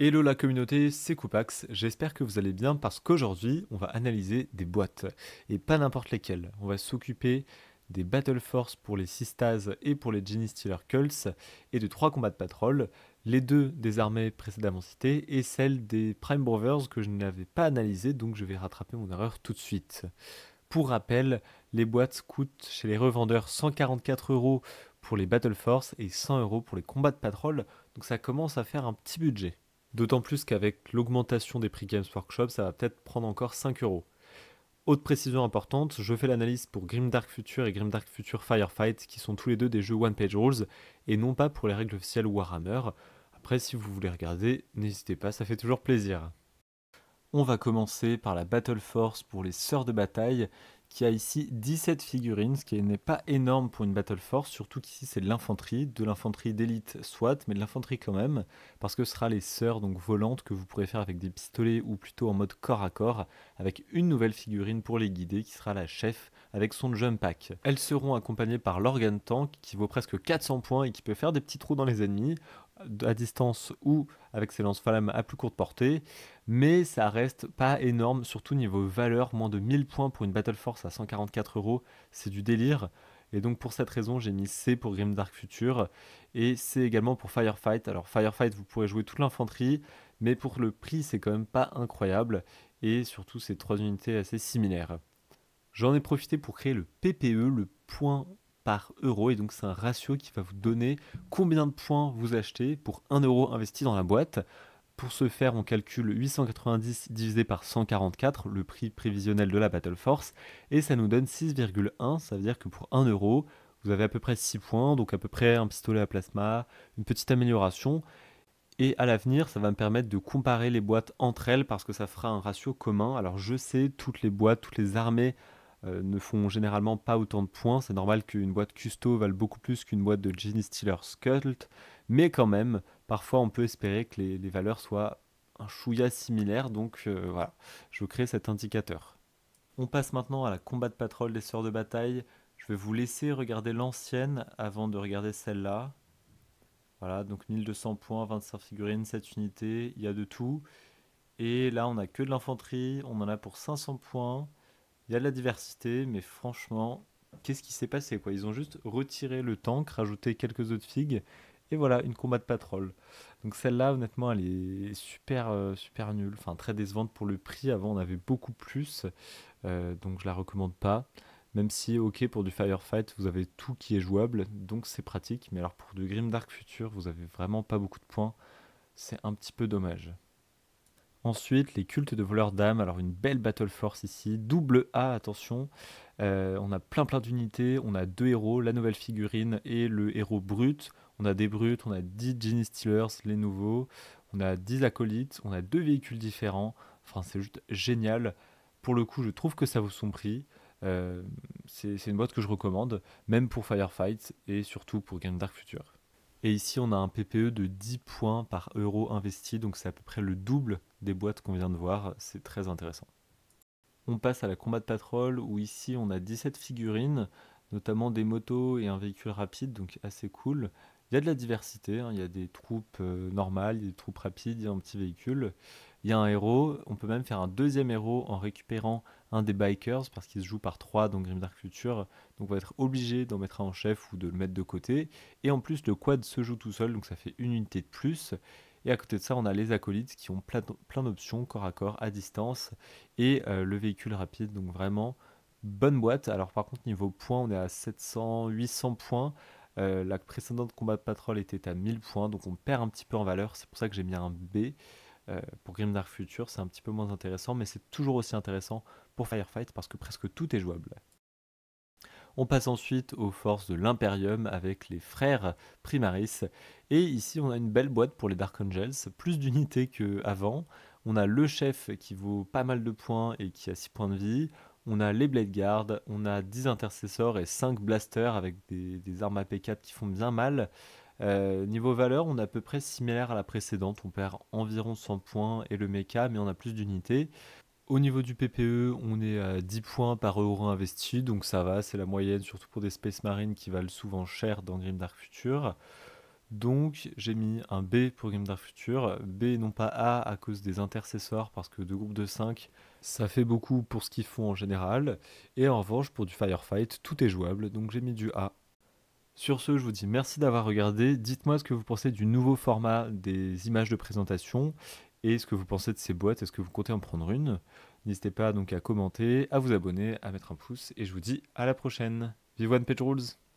Hello la communauté, c'est Koupax, j'espère que vous allez bien parce qu'aujourd'hui on va analyser des boîtes et pas n'importe lesquelles. On va s'occuper des Battle Force pour les Sistas et pour les Genie Stealer Cults et de 3 combats de patrol, les deux des armées précédemment citées et celle des Prime Brothers que je n'avais pas analysé donc je vais rattraper mon erreur tout de suite. Pour rappel, les boîtes coûtent chez les revendeurs 144 € pour les Battle Force et 100 € pour les combats de patrol, donc ça commence à faire un petit budget. D'autant plus qu'avec l'augmentation des prix Games Workshop, ça va peut-être prendre encore 5 €. Autre précision importante, je fais l'analyse pour Grimdark Future et Grimdark Future Firefight, qui sont tous les deux des jeux One Page Rules, et non pas pour les règles officielles Warhammer. Après, si vous voulez regarder, n'hésitez pas, ça fait toujours plaisir. On va commencer par la Battle Force pour les Sœurs de Bataille, qui a ici 17 figurines, ce qui n'est pas énorme pour une Battle Force, surtout qu'ici c'est de l'infanterie d'élite soit, mais de l'infanterie quand même, parce que ce sera les sœurs donc volantes que vous pourrez faire avec des pistolets ou plutôt en mode corps à corps, avec une nouvelle figurine pour les guider qui sera la chef avec son jump pack. Elles seront accompagnées par l'organe tank qui vaut presque 400 points et qui peut faire des petits trous dans les ennemis, à distance ou avec ses lance-flammes à plus courte portée, mais ça reste pas énorme, surtout niveau valeur, moins de 1000 points pour une Battle Force à 144 €, c'est du délire. Et donc pour cette raison, j'ai mis C pour Grimdark Future et C également pour Firefight. Alors Firefight, vous pourrez jouer toute l'infanterie, mais pour le prix, c'est quand même pas incroyable et surtout c'est 3 unités assez similaires. J'en ai profité pour créer le PPE, le point par euro, et donc c'est un ratio qui va vous donner combien de points vous achetez pour 1 € investi dans la boîte. Pour ce faire, on calcule 890 divisé par 144, le prix prévisionnel de la Battle Force, et ça nous donne 6,1, ça veut dire que pour 1 €, vous avez à peu près 6 points, donc à peu près un pistolet à plasma, une petite amélioration, et à l'avenir, ça va me permettre de comparer les boîtes entre elles parce que ça fera un ratio commun. Alors je sais, toutes les boîtes, toutes les armées ne font généralement pas autant de points. C'est normal qu'une boîte custo vale beaucoup plus qu'une boîte de Genie Stealer Cult, mais quand même, parfois on peut espérer que les valeurs soient un chouïa similaires. Donc voilà, je crée cet indicateur. On passe maintenant à la combat de patrol des sœurs de bataille. Je vais vous laisser regarder l'ancienne avant de regarder celle-là. Voilà, donc 1200 points, 25 figurines, 7 unités, il y a de tout. Et là, on a que de l'infanterie, on en a pour 500 points. Il y a de la diversité, mais franchement, qu'est-ce qui s'est passé quoi? Ils ont juste retiré le tank, rajouté quelques autres figues, et voilà, une combat de patrol. Donc celle-là, honnêtement, elle est super, super nulle. Enfin, très décevante pour le prix. Avant, on avait beaucoup plus, donc je la recommande pas. Même si, ok, pour du Firefight, vous avez tout qui est jouable, donc c'est pratique. Mais alors pour du Grimdark Future, vous avez vraiment pas beaucoup de points. C'est un petit peu dommage. Ensuite, les cultes de voleurs d'âmes. Alors une belle Battle Force ici, double A, attention. On a plein d'unités, on a deux héros, la nouvelle figurine et le héros brut. On a des brutes, on a 10 Genie Stealers, les nouveaux. On a 10 acolytes, on a deux véhicules différents. Enfin, c'est juste génial. Pour le coup, je trouve que ça vaut son prix. Euh, c'est une boîte que je recommande, même pour Firefight et surtout pour Game Dark Future. Et ici, on a un PPE de 10 points par euro investi, donc c'est à peu près le double des boîtes qu'on vient de voir. C'est très intéressant. On passe à la combat de patrol, où ici, on a 17 figurines, notamment des motos et un véhicule rapide, donc assez cool. Il y a de la diversité, hein, il y a des troupes normales, il y a des troupes rapides, il y a un petit véhicule. Il y a un héros, on peut même faire un deuxième héros en récupérant un des bikers, parce qu'il se joue par 3 dans Grimdark Future, donc on va être obligé d'en mettre un en chef ou de le mettre de côté. Et en plus, le quad se joue tout seul, donc ça fait une unité de plus. Et à côté de ça, on a les acolytes qui ont plein d'options, corps à corps, à distance, et le véhicule rapide, donc vraiment bonne boîte. Alors par contre, niveau points, on est à 700, 800 points. La précédente combat de patrol était à 1000 points, donc on perd un petit peu en valeur. C'est pour ça que j'ai mis un B. Pour Grimdark Future, c'est un petit peu moins intéressant, mais c'est toujours aussi intéressant pour Firefight parce que presque tout est jouable. On passe ensuite aux forces de l'Imperium avec les frères Primaris. Et ici, on a une belle boîte pour les Dark Angels, plus d'unités qu'avant. On a le chef qui vaut pas mal de points et qui a 6 points de vie. On a les Blade Guard, on a 10 intercesseurs et 5 blasters avec des armes AP4 qui font bien mal. Niveau valeur, on est à peu près similaire à la précédente. On perd environ 100 points et le mecha, mais on a plus d'unités. Au niveau du PPE, on est à 10 points par euro investi, donc ça va, c'est la moyenne, surtout pour des Space Marines qui valent souvent cher dans Grimdark Future. Donc j'ai mis un B pour Grimdark Future, B non pas A à cause des intercessors parce que deux groupes de 5 ça fait beaucoup pour ce qu'ils font en général, et en revanche pour du Firefight tout est jouable donc j'ai mis du A. Sur ce, je vous dis merci d'avoir regardé, dites-moi ce que vous pensez du nouveau format des images de présentation et ce que vous pensez de ces boîtes, est-ce que vous comptez en prendre une? N'hésitez pas donc à commenter, à vous abonner, à mettre un pouce et je vous dis à la prochaine. Vive One Page Rules!